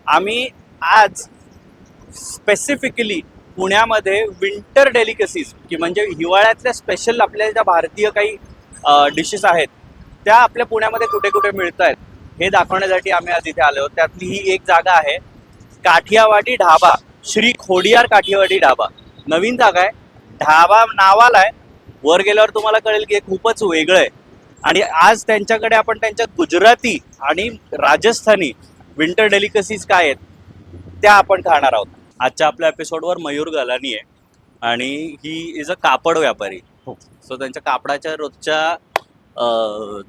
आम्ही आज स्पेसिफिकली पुण्यामध्ये विंटर डेलिकसीज की म्हणजे हिवाळ्यातल्या स्पेशल आपल्या ज्या भारतीय काही डिशेस आहेत त्या आपल्या पुण्यामध्ये कुठे कुठे मिळत आहेत हे दाखवण्यासाठी आम्ही आज इथे आलो. त्यातली ही एक जागा आहे काठियावाडी ढाबा, श्री खोडियार काठियावाडी ढाबा. नवीन जागा आहे, ढाबा नावाला आहे, वर गेल्यावर तुम्हाला कळेल की हे खूपच वेगळं आहे. आणि आज त्यांच्याकडे आपण त्यांच्या गुजराती आणि राजस्थानी विंटर डेलिकसीज काय आहेत त्या आपण खाणार आहोत. आजच्या आपल्या एपिसोडवर मयूर गलानी आहे आणि ही इज अ कापड व्यापारी. सो त्यांच्या कापडाच्या रोजच्या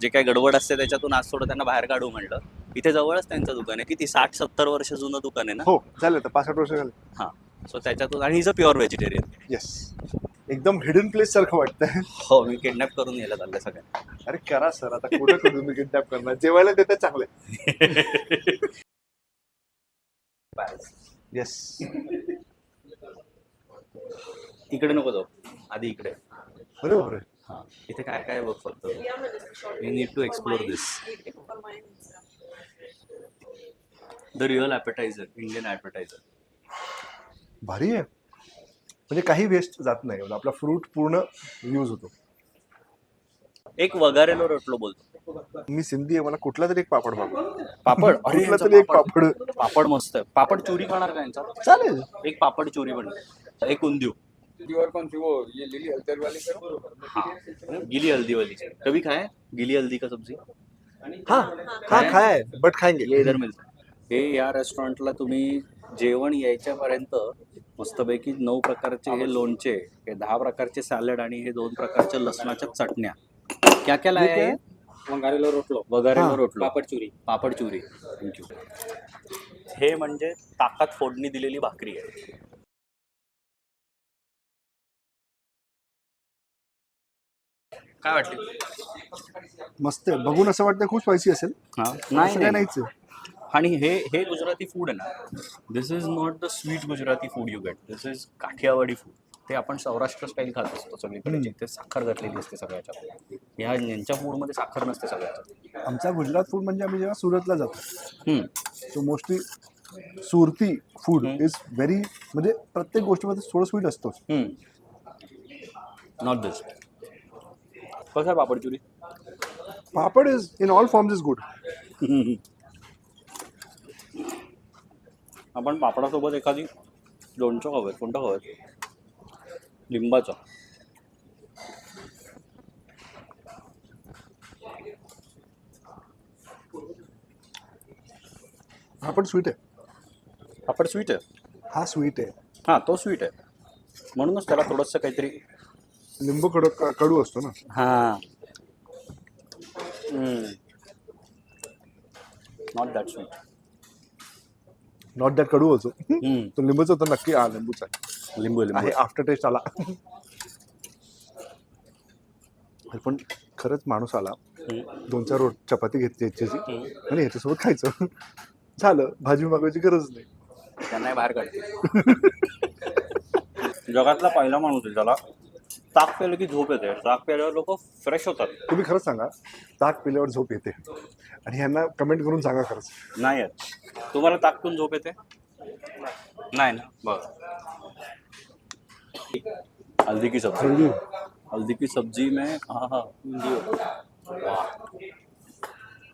जे काही गडबड असते त्याच्यातून आज थोडं त्यांना बाहेर काढू म्हणलं. इथे जवळच त्यांचं दुकान आहे, किती 60-70 वर्ष जुनं दुकान आहे ना? हो झालं तर 65 वर्ष झाले. हां, सो त्याच्यातून. आणि is a pure vegetarian. Yes, एकदम हिडन प्लेस सारखं वाटतंय. हो, मी किडनॅप करून नेलं चाललं सगळ्या. अरे करा सर, आता कुठं करून मी किडनॅप करणार, जेवायला देते चांगले. येस, इकडे नको जाऊ, आधी इकडे. बरोबर आहे. हां, इथे काय काय बघ फक्त. We need to explore this. The real appetizer, Indian appetizer. भारी आहे, म्हणजे काही वेस्ट जात नाही, म्हणजे आपला फ्रूट पूर्ण यूज होतो. एक वगारेलो रोटलो बोलतो. मी सिंधी आहे, मला कुठला तरी एक पापड बाबा. पापड, कुठला तरी एक पापड. पापड मस्त आहे. पापड चुरी खाणार का यांचा? चालेल. एक पापड चुरी पण, एक उंदियू. और कौन सी वो ये लिली हल्दर वाली करो? हाँ, गिली हल्दी वाली. कभी खाए गिली हल्दी का सब्जी? हाँ हाँ खाया है, बट खाएंगे. ये इधर मिळतं. हे या रेस्टॉरंटला तुम्ही जेवण यायच्यापर्यंत मस्तपैकी 9 प्रकारचे हे लोणचे, हे 10 प्रकारचे सॅलड आणि हे 2 प्रकारच्या लसणाच्या चटण्या. क्या क्या लाया है? वंगारेलो रोटलो, वगारेलो रोटलो, पापड चुरी. पापड चुरी. थँक्यू. हे म्हणजे ताकात फोडणी दिलेली भाकरी आहे. काय वाटते? मस्त आहे, बघून असं वाटतं खूप स्पायसी असेल. हां, असं नाही काय नाही. नाहीच आहे. आणि हे गुजराती फूड आहे ना, this is not the sweet Gujarati food you get. This is Kathiawadi food. ते आपण सौराष्ट्र स्टाईल खात असतो सगळीकडे, जिथे साखर घातलेली असते सगळ्याच्या. यांच्या फूडमध्ये साखर नसते सगळ्याच्या. आमचा गुजरात फूड म्हणजे आम्ही जेव्हा सुरतला जातो हम्म. तो mostly Surati food is very, म्हणजे प्रत्येक गोष्टीमध्ये थोडं स्वीट असतोच. Not this. कसं आहे papad churi? Papad is in all forms is good. आपण पापडासोबत एखादी लोणचं हवं. कोणतं हवं? लिंबाचं. पापड स्वीट आहे. पापड स्वीट आहे. हा स्वीट आहे. हां, तो स्वीट आहे, म्हणूनच त्याला थोडंसं काहीतरी लिंबू कडू असतो ना. हां. Not that sweet. Not that कडू होतो तो लिंबूचा तर नक्की. हा लिंबूचा लिंबू आहे. आफ्टर टेस्ट आला. पण खरंच माणूस आला, 2-4 चपाती घेतली याच्याची आणि ह्याच्यासोबत खायचं झालं. भाजी मागवायची गरज नाही. त्यांना बाहेर काढते. जगातला पहिला माणूस आहे ज्याला ताक प्यायलं की झोप येते. ताक प्यायल्यावर लोक फ्रेश होतात. तुम्ही खरंच सांगा, ताक पिल्यावर झोप येते? आणि ह्यांना कमेंट करून सांगा खरंच. नाही येत. तुम्हाला ताक पिऊन झोप येते? नाही ना. बघ, हल्दी की सब्जी. हल्दी की सब्जी में हाँ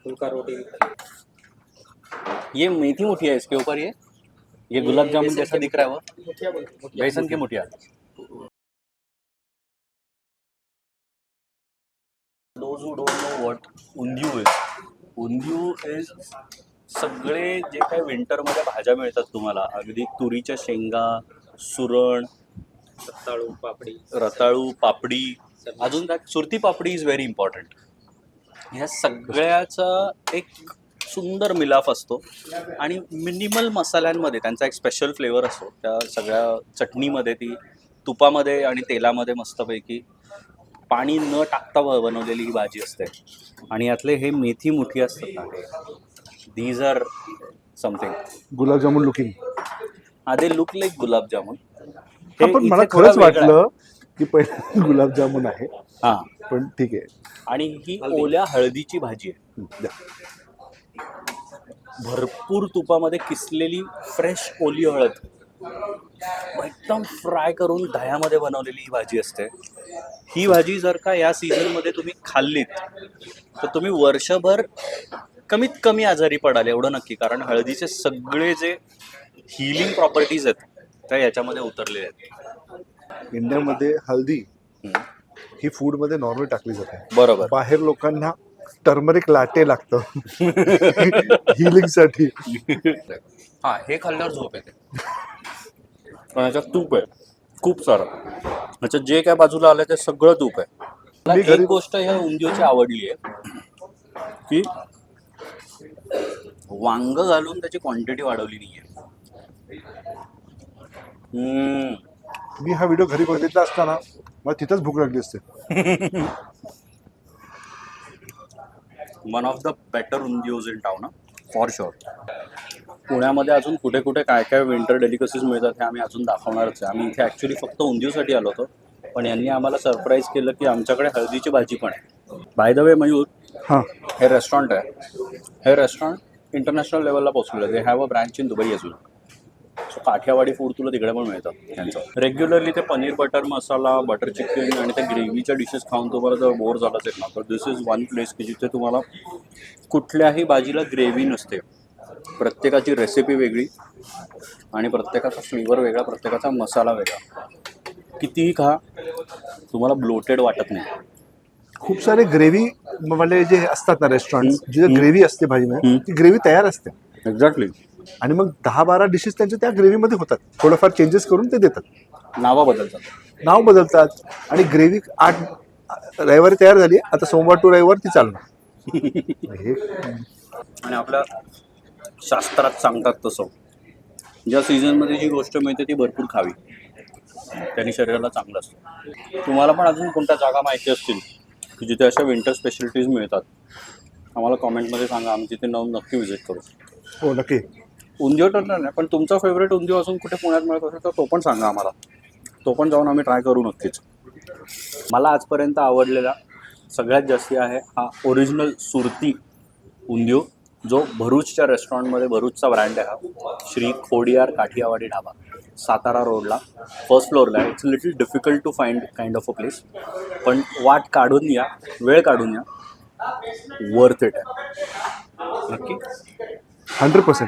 फुल्का रोटी. ये मेथी मुठिया है इसके ऊपर. ये गुलाब जामुन जैसा दिख रहा है वो बेसन की मुठिया. Those who don't know what undhiyu is सगळे जे काही विंटरमध्ये भाज्या मिळतात तुम्हाला, अगदी तुरीच्या शेंगा, सुरण, रताळू, पापडी, अजून त्यात सुरती पापडी इज व्हेरी इम्पॉर्टंट. ह्या सगळ्याचा एक सुंदर मिलाफ असतो आणि मिनिमल मसाल्यांमध्ये त्यांचा एक स्पेशल फ्लेवर असतो. त्या सगळ्या चटणीमध्ये, ती तुपामध्ये आणि तेलामध्ये मस्तपैकी पाणी न टाकता बनवलेली ही भाजी असते. आणि यातले हे मेथी मुठी असतात ना, these are something. Gulab jamun looking. They look like gulab jamun. पण मला खरंच वाटलं की पहिलं गुलाबजामुन आहे. हां, पण ठीक आहे. आणि ही ओल्या हळदीची भाजी आहे. भरपूर तुपामध्ये किसलेली फ्रेश ओली हळद एकदम फ्राय करून दह्यामध्ये बनवलेली ही भाजी असते. ही भाजी जर का या सीझनमध्ये तुम्ही खाल्लीत तर तुम्ही वर्षभर कमीत कमी आजारी पडाल एवढं नक्की. कारण हळदीचे सगळे जे हिलिंग प्रॉपर्टीज आहेत त्या याच्यामध्ये उतरलेल्या आहेत. इंडियामध्ये हल्दी ही फूडमध्ये नॉर्मल टाकली जाते. बरोबर. बाहेर लोकांना टर्मरिक लाटे लागतं हिलिंगसाठी. हा, हे खाल्ल्यावर झोप येते. पण याच्यात तूप आहे खूप सारं. याच्यात जे काय बाजूला आलं ते सगळं तूप आहे. मला मी एक घरी- गोष्ट ह्या उंदियोची आवडली आहे की वांग घालून त्याची क्वांटिटी वाढवली नाहीये. मी हा व्हिडिओ घरी बघितला असताना मला तिथंच भूक लागली असते. One of the better undhiyos in town for sure. पुण्यामध्ये अजून कुठे कुठे काय काय विंटर डेलिकसीज मिळतात हे आम्ही अजून दाखवणारच आहे. आम्ही इथे ॲक्च्युली फक्त उंदियोसाठी आलो होतो, पण यांनी आम्हाला सरप्राईज केलं की आमच्याकडे हळदीची भाजी पण आहे. बाय द वे मयूर, हां, हे रेस्टॉरंट आहे. हे रेस्टॉरंट इंटरनॅशनल लेवलला पोहोचलेलं आहे. They have a branch in Dubai अजून. सो काठियावाडी फूड तुला तिकडे पण मिळतं त्यांचं. रेग्युलरली ते पनीर बटर मसाला, बटर चिकन आणि त्या ग्रेव्हीच्या डिशेस खाऊन तुम्हाला जर बोर झालाच येत ना, तर दिस इज वन प्लेस की जिथे तुम्हाला कुठल्याही भाजीला ग्रेव्ही नसते. प्रत्येकाची रेसिपी वेगळी आणि प्रत्येकाचा फ्लेवर वेगळा, प्रत्येकाचा मसाला वेगळा. कितीही खा तुम्हाला ब्लोटेड वाटत नाही. खूप सारे ग्रेव्ही वाले जे असतात ना रेस्टॉरंट, जिथे ग्रेव्ही असते भाजीमध्ये, ती ग्रेव्ही तयार असते एक्झॅक्टली. आणि मग 10-12 डिशेस त्यांच्या त्या ग्रेव्हीमध्ये होतात. थोडंफार चेंजेस करून ते देतात, नावं बदलतात. नाव बदलतात. आणि ग्रेव्ही 8 रविवारी तयार झाली, आता सोमवार टू रविवार ती चालणार. हे आणि आपल्या शास्त्रात सांगतात तसं ज्या सीझनमध्ये जी गोष्ट मिळते ती भरपूर खावी, त्यांनी शरीराला चांगलं असतं. तुम्हाला पण अजून कोणत्या जागा माहिती असतील की जिथे अशा विंटर स्पेशलिटीज मिळतात, आम्हाला कॉमेंटमध्ये सांगा. आम्ही तिथे जाऊन नक्की व्हिजिट करू. हो, नक्की. उंदियो तर नाही, पण तुमचा फेवरेट उंदियो असून कुठे पुण्यात मिळत असेल तर तो पण सांगा आम्हाला. तो पण जाऊन आम्ही ट्राय करू नक्कीच. मला आजपर्यंत आवडलेला सगळ्यात जास्ती आहे हा ओरिजिनल सुरती उंदियो, जो भरूचच्या रेस्टॉरंटमध्ये, भरूचचा ब्रँड आहे हा, श्री खोडियार काठियावाडी ढाबा, सातारा रोडला, फर्स्ट फ्लोअरला आहे. It's little difficult to find kind of a place, पण वाट काढून या, वेळ काढून या, वर्थ इट आहे नक्की. 100%.